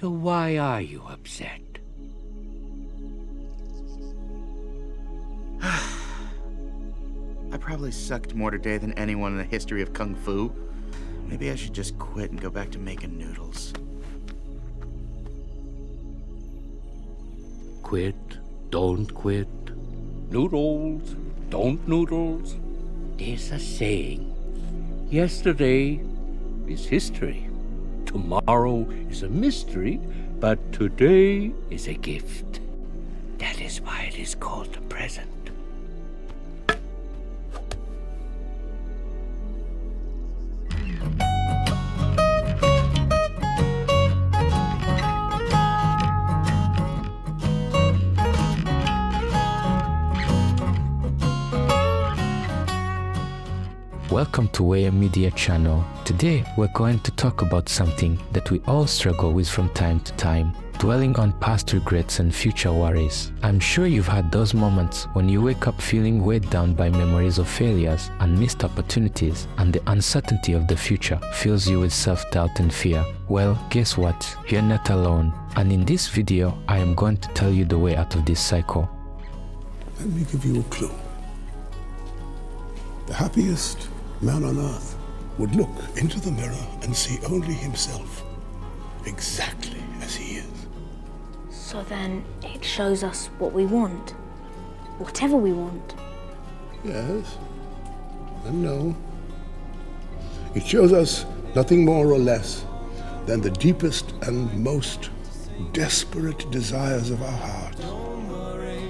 So why are you upset? I probably sucked more today than anyone in the history of Kung Fu. Maybe I should just quit and go back to making noodles. Quit, don't quit. Noodles, don't noodles. There's a saying. Yesterday is history. Tomorrow is a mystery, but today is a gift. That is why it is called the present. Welcome to Waya Media channel. Today we're going to talk about something that we all struggle with from time to time, dwelling on past regrets and future worries. I'm sure you've had those moments when you wake up feeling weighed down by memories of failures and missed opportunities, and the uncertainty of the future fills you with self-doubt and fear. Well, guess what? You're not alone. And in this video, I am going to tell you the way out of this cycle. Let me give you a clue. The happiest man on earth would look into the mirror and see only himself, exactly as he is. So then it shows us what we want, whatever we want. Yes and no. It shows us nothing more or less than the deepest and most desperate desires of our hearts.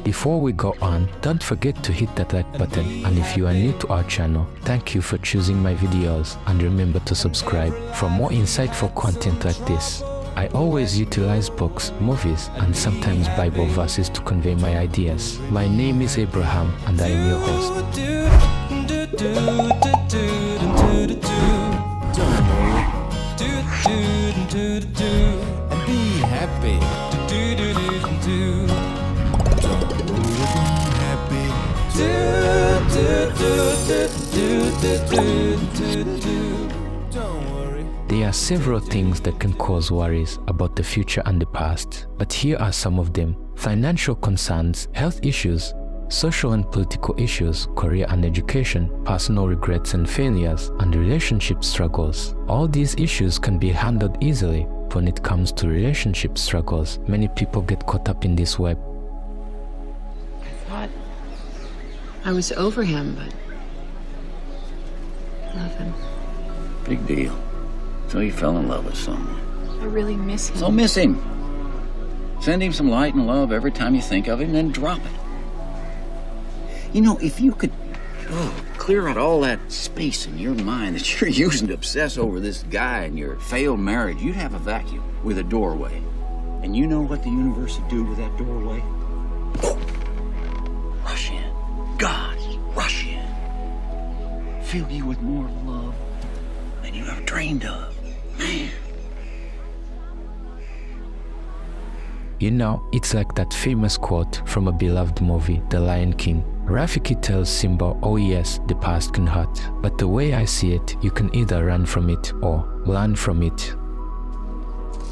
Before we go on, don't forget to hit that like button, and if you are new to our channel, thank you for choosing my videos, and remember to subscribe for more insightful content like this. I always utilize books, movies, and sometimes Bible verses to convey my ideas. My name is Abraham, and I am your host. And be happy. There are several things that can cause worries about the future and the past, but here are some of them: financial concerns, health issues, social and political issues, career and education, personal regrets and failures, and relationship struggles. All these issues can be handled easily. When it comes to relationship struggles, many people get caught up in this web. I thought I was over him, but nothing. Big deal. So you fell in love with someone. I really miss him. So miss him. Send him some light and love every time you think of him, then drop it. You know, if you could clear out all that space in your mind that you're using to obsess over this guy and your failed marriage, you'd have a vacuum with a doorway. And you know what the universe would do with that doorway? Rush in. God, rush in. Fill you with more love than you ever dreamed of. Man. You know, it's like that famous quote from a beloved movie, The Lion King. Rafiki tells Simba, oh yes, the past can hurt, but the way I see it, you can either run from it or learn from it.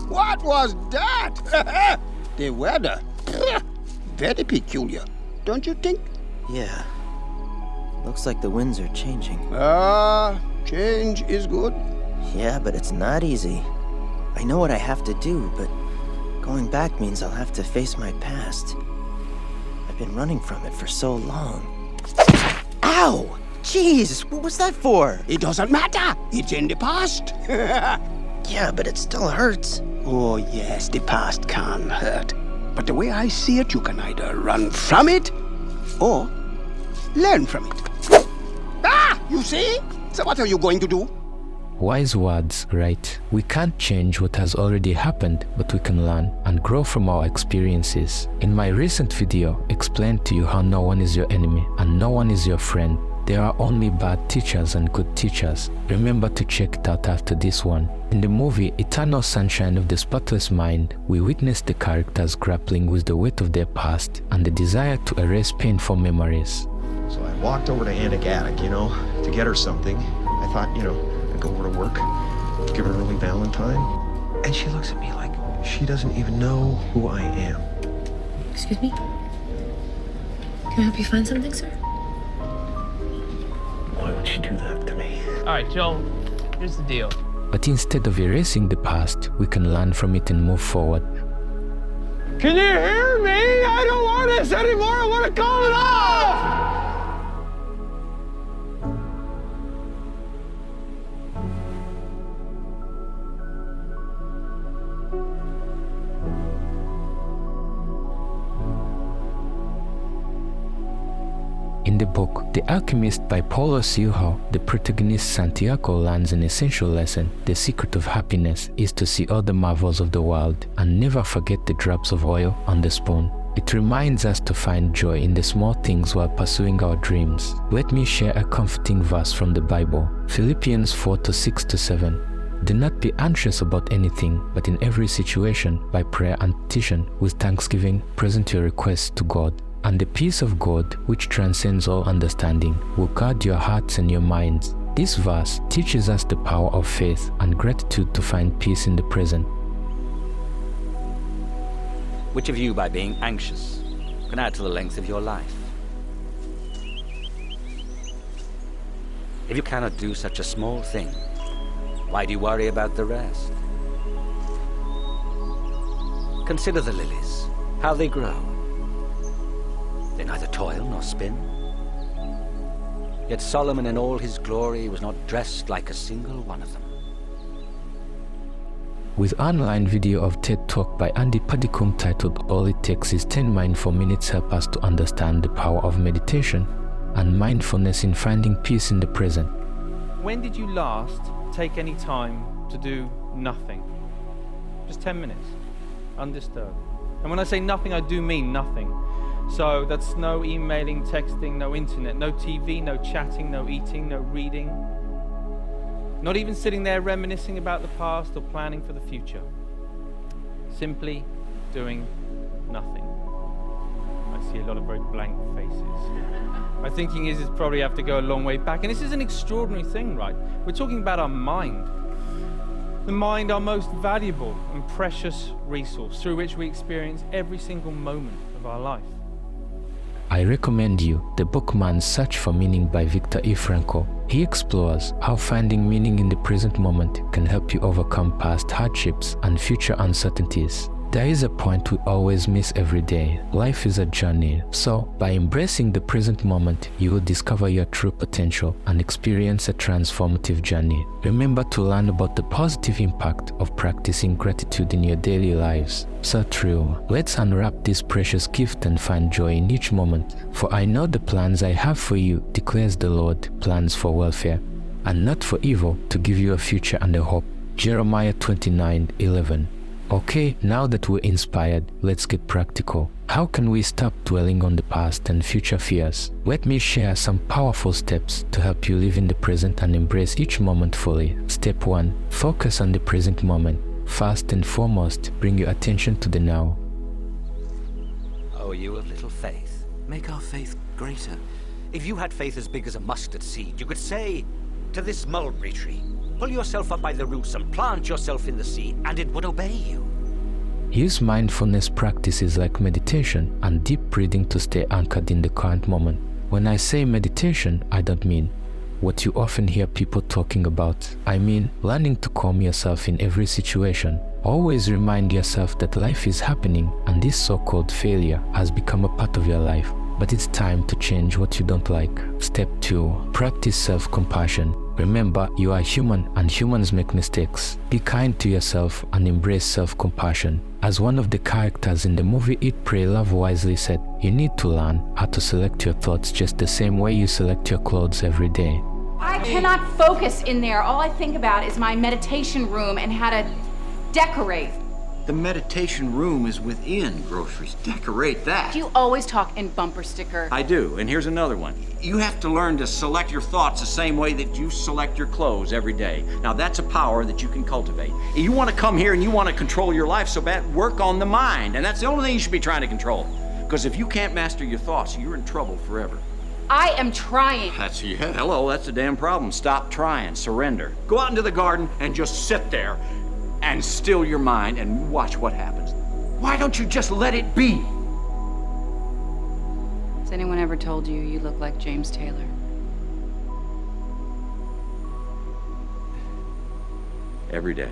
What was that? The weather. Very peculiar, don't you think? Yeah. Looks like the winds are changing. Change is good. Yeah, but it's not easy. I know what I have to do, but going back means I'll have to face my past. I've been running from it for so long. Ow! Jeez, what was that for? It doesn't matter. It's in the past. Yeah, but it still hurts. Oh, yes, the past can hurt. But the way I see it, you can either run from it or learn from it. You see? So what are you going to do? Wise words, right? We can't change what has already happened, but we can learn and grow from our experiences. In my recent video, I explained to you how no one is your enemy and no one is your friend. There are only bad teachers and good teachers. Remember to check it out after this one. In the movie Eternal Sunshine of the Spotless Mind, we witness the characters grappling with the weight of their past and the desire to erase painful memories. So I walked over to Aunt Agatic, to get her something. I thought, I'd go over to work, give her an early Valentine. And she looks at me like, She doesn't even know who I am. Excuse me? Can I help you find something, sir? Why would she do that to me? All right, Joel, here's the deal. But instead of erasing the past, we can learn from it and move forward. Can you hear me? I don't want this anymore. I want to call it off! In the book The Alchemist by Paulo Coelho, the protagonist Santiago learns an essential lesson. The secret of happiness is to see all the marvels of the world and never forget the drops of oil on the spoon. It reminds us to find joy in the small things while pursuing our dreams. Let me share a comforting verse from the Bible, Philippians 4:6-7. Do not be anxious about anything, but in every situation, by prayer and petition, with thanksgiving, present your requests to God. And the peace of God, which transcends all understanding, will guard your hearts and your minds. This verse teaches us the power of faith and gratitude to find peace in the present. Which of you, by being anxious, can add to the length of your life? If you cannot do such a small thing, why do you worry about the rest? Consider the lilies, how they grow. They neither toil nor spin. Yet Solomon in all his glory was not dressed like a single one of them. With online video of TED Talk by Andy Puddicombe titled All It Takes is 10 Mindful Minutes help us to understand the power of meditation and mindfulness in finding peace in the present. When did you last take any time to do nothing? Just 10 minutes, undisturbed. And when I say nothing, I do mean nothing. So that's no emailing, texting, no internet, no TV, no chatting, no eating, no reading. Not even sitting there reminiscing about the past or planning for the future. Simply doing nothing. I see a lot of very blank faces. My thinking is probably have to go a long way back. And this is an extraordinary thing, right? We're talking about our mind. The mind, our most valuable and precious resource through which we experience every single moment of our life. I recommend you the book Man's Search for Meaning by Viktor E. Frankl. He explores how finding meaning in the present moment can help you overcome past hardships and future uncertainties. There is a point we always miss every day. Life is a journey. So, by embracing the present moment, you will discover your true potential and experience a transformative journey. Remember to learn about the positive impact of practicing gratitude in your daily lives. So true. Let's unwrap this precious gift and find joy in each moment. For I know the plans I have for you, declares the Lord, plans for welfare, and not for evil, to give you a future and a hope. Jeremiah 29:11. Okay, now that we're inspired, let's get practical. How can we stop dwelling on the past and future fears? Let me share some powerful steps to help you live in the present and embrace each moment fully. Step 1. Focus on the present moment. First and foremost, bring your attention to the now. Oh, you of little faith, make our faith greater. If you had faith as big as a mustard seed, you could say to this mulberry tree, pull yourself up by the roots and plant yourself in the sea, and it would obey you. Use mindfulness practices like meditation and deep breathing to stay anchored in the current moment. When I say meditation, I don't mean what you often hear people talking about. I mean learning to calm yourself in every situation. Always remind yourself that life is happening and this so-called failure has become a part of your life. But it's time to change what you don't like. Step 2. Practice self-compassion. Remember, you are human and humans make mistakes. Be kind to yourself and embrace self-compassion. As one of the characters in the movie Eat, Pray, Love wisely said, you need to learn how to select your thoughts just the same way you select your clothes every day. I cannot focus in there. All I think about is my meditation room and how to decorate. The meditation room is within groceries. Decorate that. Do you always talk in bumper sticker? I do, and here's another one. You have to learn to select your thoughts the same way that you select your clothes every day. Now that's a power that you can cultivate. If you want to come here and you want to control your life so bad, work on the mind. And that's the only thing you should be trying to control. Because if you can't master your thoughts, you're in trouble forever. I am trying. That's the damn problem. Stop trying, surrender. Go out into the garden and just sit there. and still your mind and watch what happens. Why don't you just let it be? Has anyone ever told you you look like James Taylor? Every day.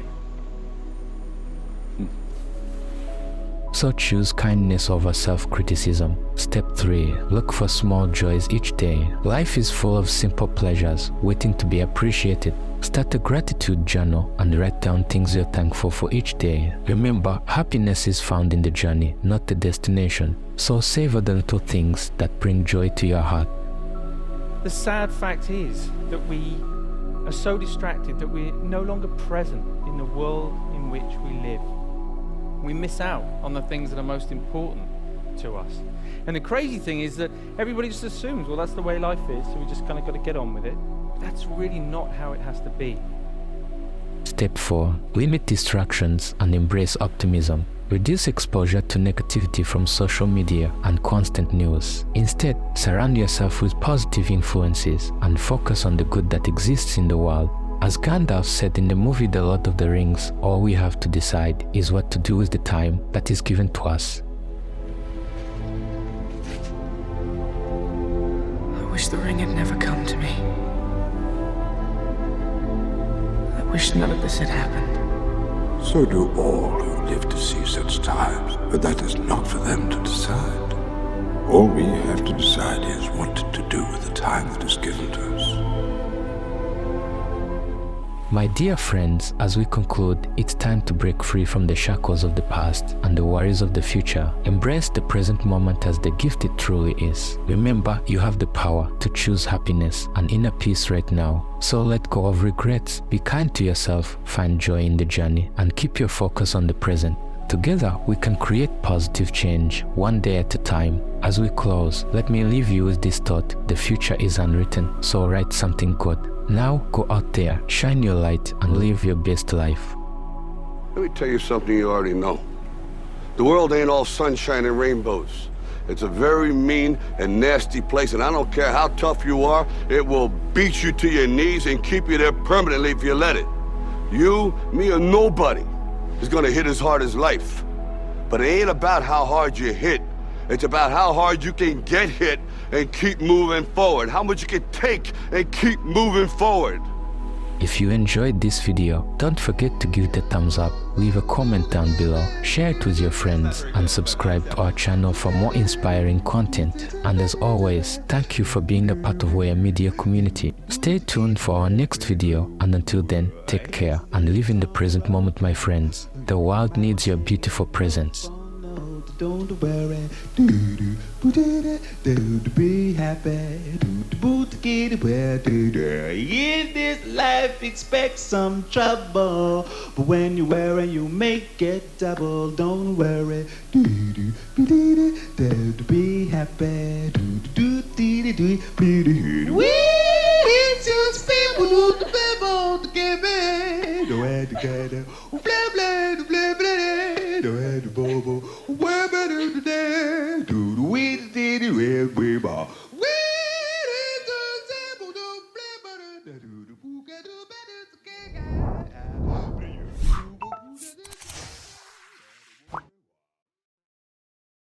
So choose kindness over self-criticism. Step 3. Look for small joys each day. Life is full of simple pleasures waiting to be appreciated. Start a gratitude journal and write down things you're thankful for each day. Remember, happiness is found in the journey, not the destination. So savor the little things that bring joy to your heart. The sad fact is that we are so distracted that we're no longer present in the world in which we live. We miss out on the things that are most important to us. And the crazy thing is that everybody just assumes, well, that's the way life is, so we just kind of got to get on with it. But that's really not how it has to be. Step 4. Limit distractions and embrace optimism. Reduce exposure to negativity from social media and constant news. Instead, surround yourself with positive influences and focus on the good that exists in the world. As Gandalf said in the movie The Lord of the Rings, all we have to decide is what to do with the time that is given to us. I wish the ring had never come to me. I wish none of this had happened. So do all who live to see such times, but that is not for them to decide. All we have to decide is what to do with the time that is given to us. My dear friends, as we conclude, it's time to break free from the shackles of the past and the worries of the future. Embrace the present moment as the gift it truly is. Remember, you have the power to choose happiness and inner peace right now. So let go of regrets, be kind to yourself, find joy in the journey, and keep your focus on the present. Together, we can create positive change, one day at a time. As we close, let me leave you with this thought: the future is unwritten, so write something good. Now go out there, shine your light, and live your best life. Let me tell you something you already know. The world ain't all sunshine and rainbows. It's a very mean and nasty place, and I don't care how tough you are, it will beat you to your knees and keep you there permanently if you let it. You, me, or nobody is gonna hit as hard as life. But it ain't about how hard you hit. It's about how hard you can get hit and keep moving forward. How much you can take and keep moving forward. If you enjoyed this video, don't forget to give it a thumbs up, leave a comment down below, share it with your friends, and subscribe to our channel for more inspiring content. And as always, thank you for being a part of Waya Media community. Stay tuned for our next video, and until then, take care and live in the present moment, my friends. The world needs your beautiful presence. Don't worry, be happy, get away, in this life expect some trouble, but when you worry you make it double. Don't worry, be happy, it's just people who the people together.